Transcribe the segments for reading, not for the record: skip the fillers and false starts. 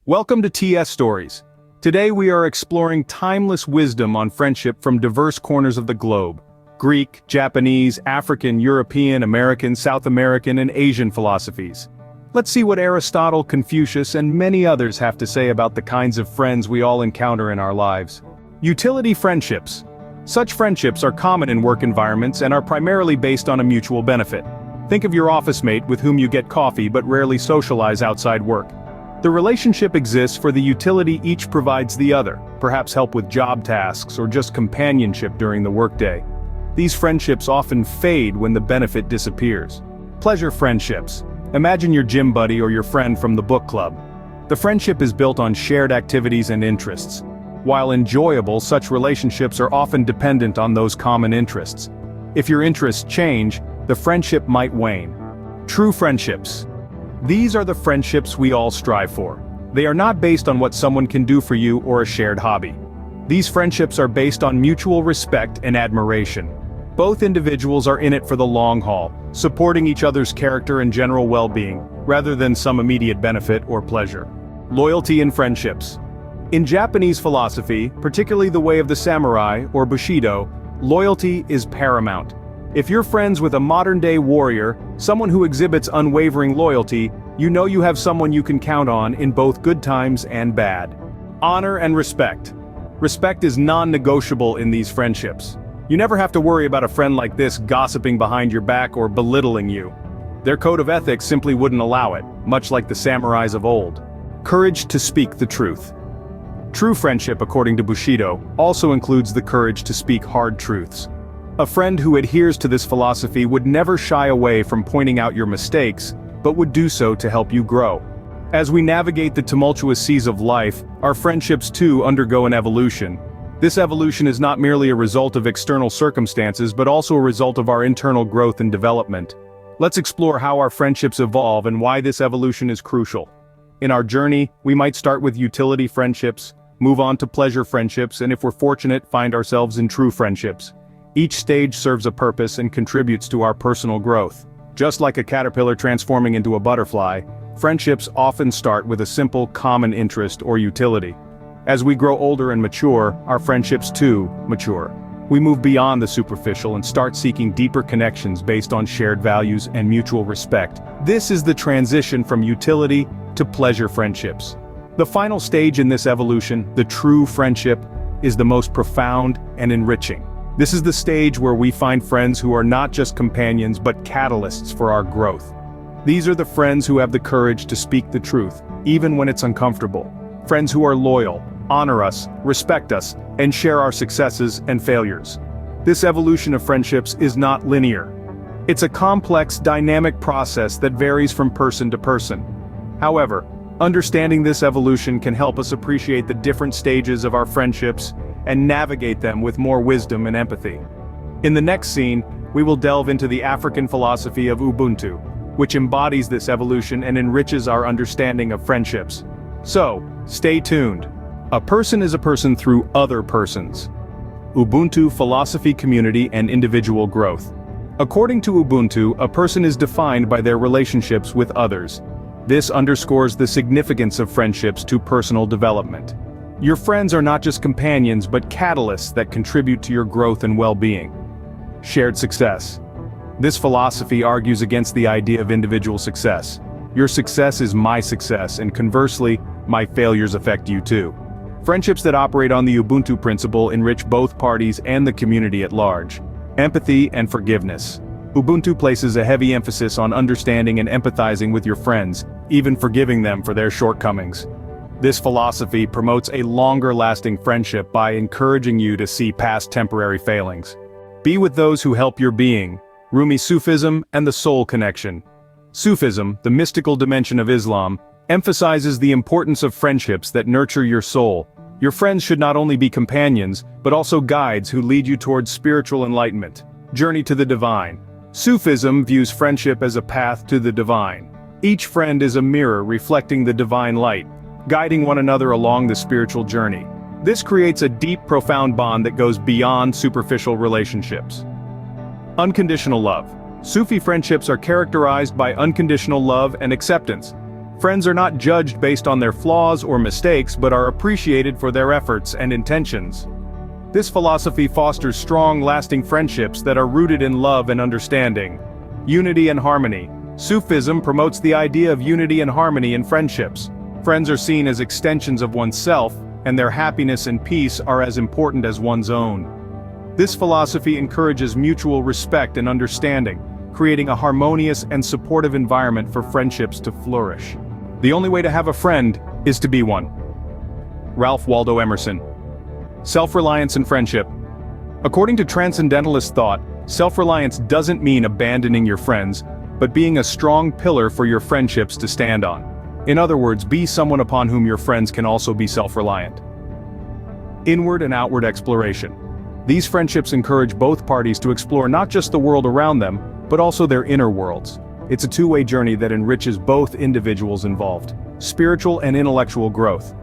Welcome to TS Stories. Today we are exploring timeless wisdom on friendship from diverse corners of the globe. Greek, Japanese, African, European, American, South American, and Asian philosophies. Let's see what Aristotle, Confucius, and many others have to say about the kinds of friends we all encounter in our lives. Utility friendships. Such friendships are common in work environments and are primarily based on a mutual benefit. Think of your office mate with whom you get coffee but rarely socialize outside work. The relationship exists for the utility each provides the other, perhaps help with job tasks or just companionship during the workday. These friendships often fade when the benefit disappears. Pleasure friendships. Imagine your gym buddy or your friend from the book club. The friendship is built on shared activities and interests. While enjoyable, such relationships are often dependent on those common interests. If your interests change, the friendship might wane. True friendships. These are the friendships we all strive for. They are not based on what someone can do for you or a shared hobby. These friendships are based on mutual respect and admiration. Both individuals are in it for the long haul, supporting each other's character and general well-being, rather than some immediate benefit or pleasure. Loyalty in friendships. In Japanese philosophy, particularly the way of the samurai or Bushido, loyalty is paramount. If you're friends with a modern-day warrior, someone who exhibits unwavering loyalty, you know you have someone you can count on in both good times and bad. Honor and respect. Respect is non-negotiable in these friendships. You never have to worry about a friend like this gossiping behind your back or belittling you. Their code of ethics simply wouldn't allow it, much like the samurais of old. Courage to speak the truth. True friendship, according to Bushido, also includes the courage to speak hard truths. A friend who adheres to this philosophy would never shy away from pointing out your mistakes, but would do so to help you grow. As we navigate the tumultuous seas of life, our friendships too undergo an evolution. This evolution is not merely a result of external circumstances but also a result of our internal growth and development. Let's explore how our friendships evolve and why this evolution is crucial. In our journey, we might start with utility friendships, move on to pleasure friendships, and if we're fortunate, find ourselves in true friendships. Each stage serves a purpose and contributes to our personal growth. Just like a caterpillar transforming into a butterfly, friendships often start with a simple common interest or utility. As we grow older and mature, our friendships too mature. We move beyond the superficial and start seeking deeper connections based on shared values and mutual respect. This is the transition from utility to pleasure friendships. The final stage in this evolution, the true friendship, is the most profound and enriching. This is the stage where we find friends who are not just companions but catalysts for our growth. These are the friends who have the courage to speak the truth, even when it's uncomfortable. Friends who are loyal, honor us, respect us, and share our successes and failures. This evolution of friendships is not linear. It's a complex, dynamic process that varies from person to person. However, understanding this evolution can help us appreciate the different stages of our friendships and navigate them with more wisdom and empathy. In the next scene, we will delve into the African philosophy of Ubuntu, which embodies this evolution and enriches our understanding of friendships. So, stay tuned. A person is a person through other persons. Ubuntu philosophy, community, and individual growth. According to Ubuntu, a person is defined by their relationships with others. This underscores the significance of friendships to personal development. Your friends are not just companions but catalysts that contribute to your growth and well-being. Shared success. This philosophy argues against the idea of individual success. Your success is my success, and conversely, my failures affect you too. Friendships that operate on the Ubuntu principle enrich both parties and the community at large. Empathy and forgiveness. Ubuntu places a heavy emphasis on understanding and empathizing with your friends, even forgiving them for their shortcomings. This philosophy promotes a longer-lasting friendship by encouraging you to see past temporary failings. Be with those who help your being. Rumi Sufism and the soul connection. Sufism, the mystical dimension of Islam, emphasizes the importance of friendships that nurture your soul. Your friends should not only be companions, but also guides who lead you towards spiritual enlightenment. Journey to the divine. Sufism views friendship as a path to the divine. Each friend is a mirror reflecting the divine light, guiding one another along the spiritual journey. This creates a deep, profound bond that goes beyond superficial relationships. Unconditional love. Sufi friendships are characterized by unconditional love and acceptance. Friends are not judged based on their flaws or mistakes but are appreciated for their efforts and intentions. This philosophy fosters strong, lasting friendships that are rooted in love and understanding. Unity and harmony. Sufism promotes the idea of unity and harmony in friendships. Friends are seen as extensions of oneself, and their happiness and peace are as important as one's own. This philosophy encourages mutual respect and understanding, creating a harmonious and supportive environment for friendships to flourish. The only way to have a friend is to be one. Ralph Waldo Emerson. Self-reliance and friendship. According to Transcendentalist thought, self-reliance doesn't mean abandoning your friends, but being a strong pillar for your friendships to stand on. In other words, be someone upon whom your friends can also be self-reliant. Inward and outward exploration. These friendships encourage both parties to explore not just the world around them, but also their inner worlds. It's a two-way journey that enriches both individuals involved. Spiritual and intellectual growth.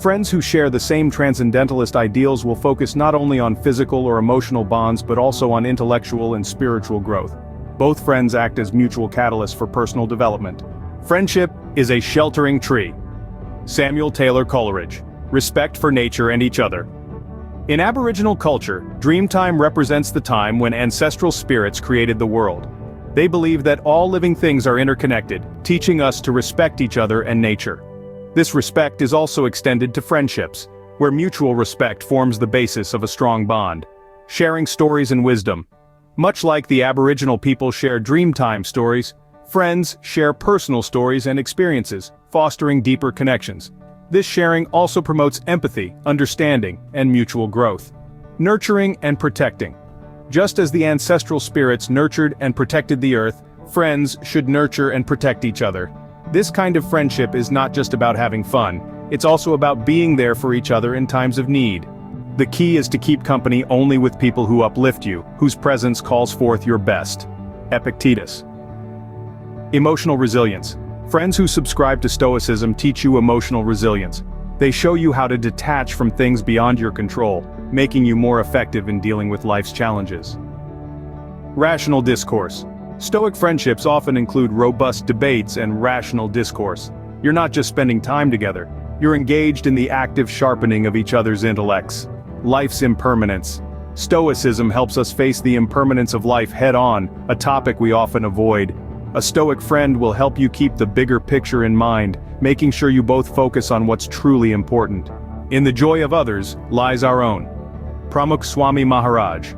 Friends who share the same transcendentalist ideals will focus not only on physical or emotional bonds but also on intellectual and spiritual growth. Both friends act as mutual catalysts for personal development. Friendship is a sheltering tree. Samuel Taylor Coleridge. Respect for nature and each other. In Aboriginal culture, Dreamtime represents the time when ancestral spirits created the world. They believe that all living things are interconnected, teaching us to respect each other and nature. This respect is also extended to friendships, where mutual respect forms the basis of a strong bond. Sharing stories and wisdom. Much like the Aboriginal people share Dreamtime stories, friends share personal stories and experiences, fostering deeper connections. This sharing also promotes empathy, understanding, and mutual growth. Nurturing and protecting. Just as the ancestral spirits nurtured and protected the earth, friends should nurture and protect each other. This kind of friendship is not just about having fun, it's also about being there for each other in times of need. The key is to keep company only with people who uplift you, whose presence calls forth your best. Epictetus. Emotional resilience. Friends who subscribe to Stoicism teach you emotional resilience. They show you how to detach from things beyond your control, making you more effective in dealing with life's challenges. Rational discourse. Stoic friendships often include robust debates and rational discourse. You're not just spending time together, you're engaged in the active sharpening of each other's intellects. Life's impermanence. Stoicism helps us face the impermanence of life head-on, a topic we often avoid. A Stoic friend will help you keep the bigger picture in mind, making sure you both focus on what's truly important. In the joy of others lies our own. Pramukh Swami Maharaj.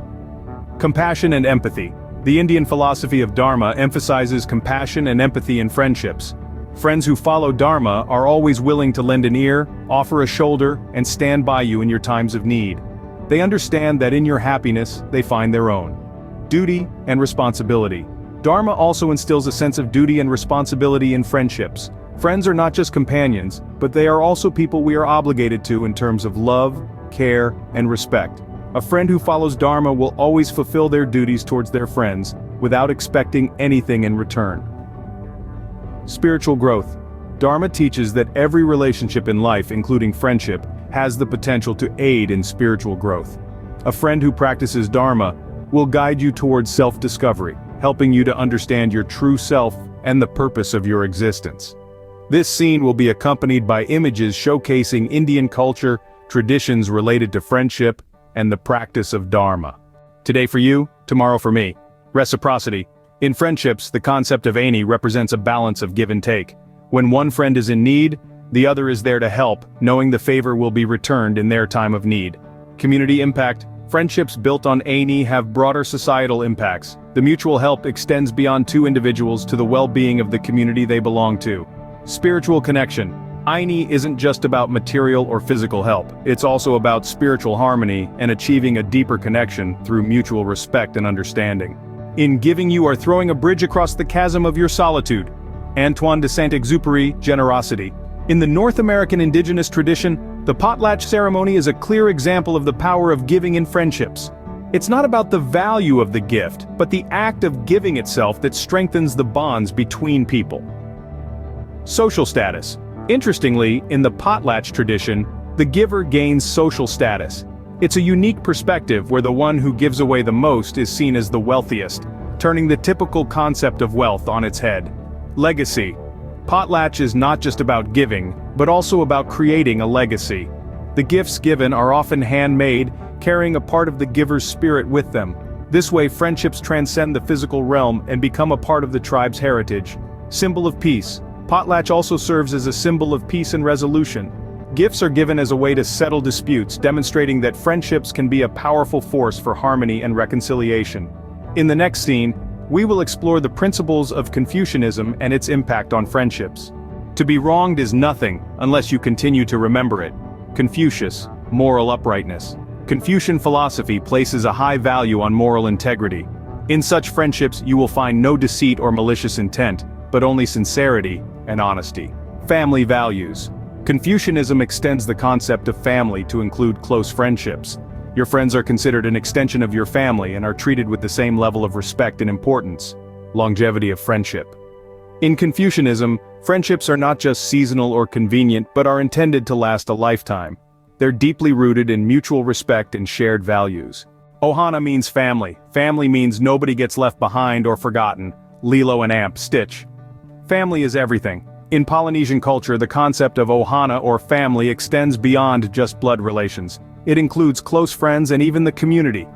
Compassion and empathy. The Indian philosophy of Dharma emphasizes compassion and empathy in friendships. Friends who follow Dharma are always willing to lend an ear, offer a shoulder, and stand by you in your times of need. They understand that in your happiness, they find their own. Duty and responsibility. Dharma also instills a sense of duty and responsibility in friendships. Friends are not just companions, but they are also people we are obligated to in terms of love, care, and respect. A friend who follows Dharma will always fulfill their duties towards their friends, without expecting anything in return. Spiritual growth. Dharma teaches that every relationship in life, including friendship, has the potential to aid in spiritual growth. A friend who practices Dharma will guide you towards self-discovery, helping you to understand your true self and the purpose of your existence. This scene will be accompanied by images showcasing Indian culture, traditions related to friendship, and the practice of Dharma. Today for you, tomorrow for me. Reciprocity. In friendships, the concept of Ayni represents a balance of give and take. When one friend is in need, the other is there to help, knowing the favor will be returned in their time of need. Community impact. Friendships built on Ayni have broader societal impacts. The mutual help extends beyond two individuals to the well-being of the community they belong to. Spiritual connection. Ayni isn't just about material or physical help, it's also about spiritual harmony and achieving a deeper connection through mutual respect and understanding. In giving you are throwing a bridge across the chasm of your solitude. Antoine de Saint-Exupéry, generosity. In the North American indigenous tradition, the potlatch ceremony is a clear example of the power of giving in friendships. It's not about the value of the gift, but the act of giving itself that strengthens the bonds between people. Social status. Interestingly, in the potlatch tradition, the giver gains social status. It's a unique perspective where the one who gives away the most is seen as the wealthiest, turning the typical concept of wealth on its head. Legacy. Potlatch is not just about giving, but also about creating a legacy. The gifts given are often handmade, carrying a part of the giver's spirit with them. This way, friendships transcend the physical realm and become a part of the tribe's heritage. Symbol of peace. Potlatch also serves as a symbol of peace and resolution. Gifts are given as a way to settle disputes, demonstrating that friendships can be a powerful force for harmony and reconciliation. In the next scene, we will explore the principles of Confucianism and its impact on friendships. To be wronged is nothing, unless you continue to remember it. Confucius, moral uprightness. Confucian philosophy places a high value on moral integrity. In such friendships, you will find no deceit or malicious intent, but only sincerity and honesty. Family values. Confucianism extends the concept of family to include close friendships. Your friends are considered an extension of your family and are treated with the same level of respect and importance. Longevity of friendship. In Confucianism, friendships are not just seasonal or convenient but are intended to last a lifetime. They're deeply rooted in mutual respect and shared values. Ohana means family. Family means nobody gets left behind or forgotten. Lilo and Amp, Stitch. Family is everything. In Polynesian culture, the concept of Ohana or family extends beyond just blood relations. It includes close friends and even the community.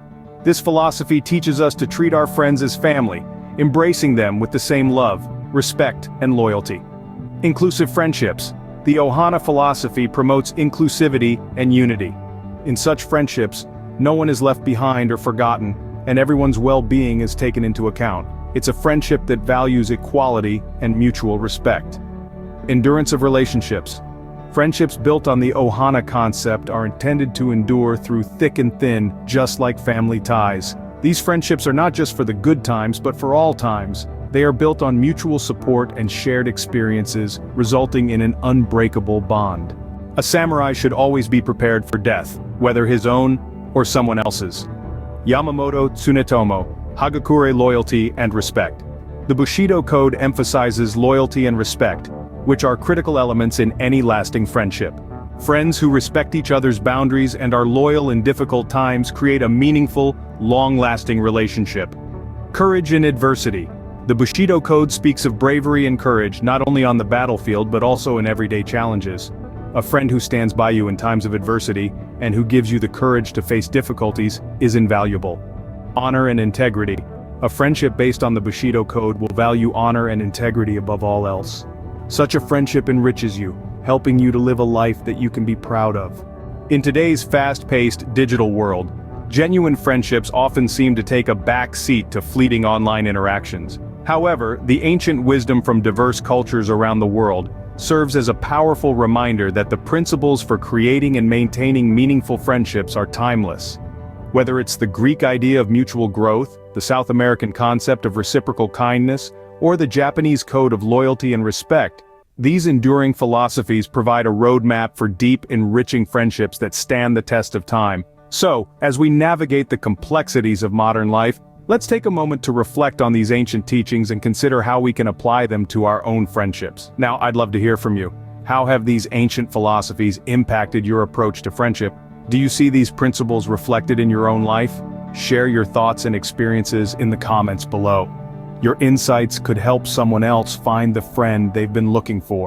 This philosophy teaches us to treat our friends as family, embracing them with the same love, respect, and loyalty. Inclusive friendships. The Ohana philosophy promotes inclusivity and unity. In such friendships, no one is left behind or forgotten, and everyone's well-being is taken into account. It's a friendship that values equality and mutual respect. Endurance of relationships. Friendships built on the Ohana concept are intended to endure through thick and thin, just like family ties. These friendships are not just for the good times but for all times. They are built on mutual support and shared experiences, resulting in an unbreakable bond. A samurai should always be prepared for death, whether his own or someone else's. Yamamoto Tsunetomo, Hagakure loyalty and respect. The Bushido code emphasizes loyalty and respect, which are critical elements in any lasting friendship. Friends who respect each other's boundaries and are loyal in difficult times create a meaningful, long-lasting relationship. Courage in adversity. The Bushido code speaks of bravery and courage not only on the battlefield but also in everyday challenges. A friend who stands by you in times of adversity and who gives you the courage to face difficulties is invaluable. Honor and integrity. A friendship based on the Bushido code will value honor and integrity above all else. Such a friendship enriches you, helping you to live a life that you can be proud of. In today's fast-paced digital world, genuine friendships often seem to take a back seat to fleeting online interactions. However, the ancient wisdom from diverse cultures around the world serves as a powerful reminder that the principles for creating and maintaining meaningful friendships are timeless. Whether it's the Greek idea of mutual growth, the South American concept of reciprocal kindness, or the Japanese code of loyalty and respect, these enduring philosophies provide a roadmap for deep, enriching friendships that stand the test of time. So, as we navigate the complexities of modern life, let's take a moment to reflect on these ancient teachings and consider how we can apply them to our own friendships. Now, I'd love to hear from you. How have these ancient philosophies impacted your approach to friendship? Do you see these principles reflected in your own life? Share your thoughts and experiences in the comments below. Your insights could help someone else find the friend they've been looking for.